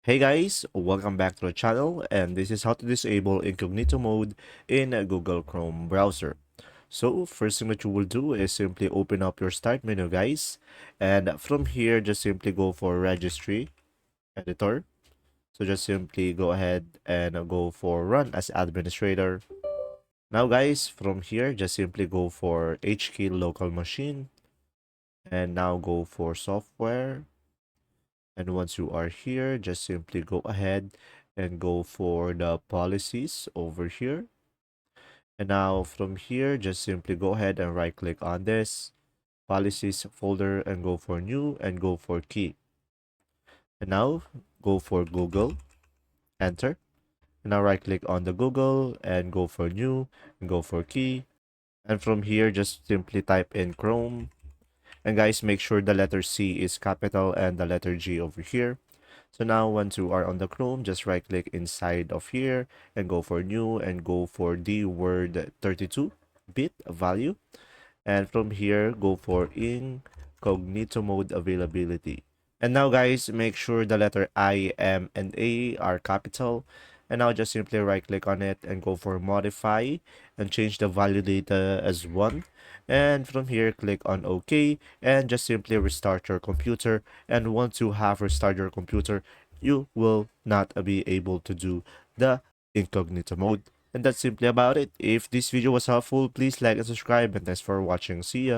Hey guys, welcome back to the channel, and this is how to disable incognito mode in a Google Chrome browser. So first thing that you will do is simply open up your start menu, guys, and from here just simply go for registry editor. So just simply go ahead and go for run as administrator. Now guys, from here just simply go for HKey local machine, and now go for software. And once you are here, just simply go ahead and go for the policies over here. And now from here, just simply go ahead and right click on this policies folder and go for new and go for key. And now go for Google, enter. And now right click on the Google and go for new and go for key. And from here, just simply type in Chrome. And guys, make sure the letter C is capital and the letter G over here. So now once you are on the Chrome, just right click inside of here and go for new and go for the word 32-bit value. And from here, go for incognito mode availability. And now guys, make sure the letter I, M, and A are capital. And now just simply right click on it and go for modify and change the value data as 1. And from here, click on OK and just simply restart your computer. And once you have restarted your computer, you will not be able to do the incognito mode. And that's simply about it. If this video was helpful, please like and subscribe, and thanks for watching. See ya!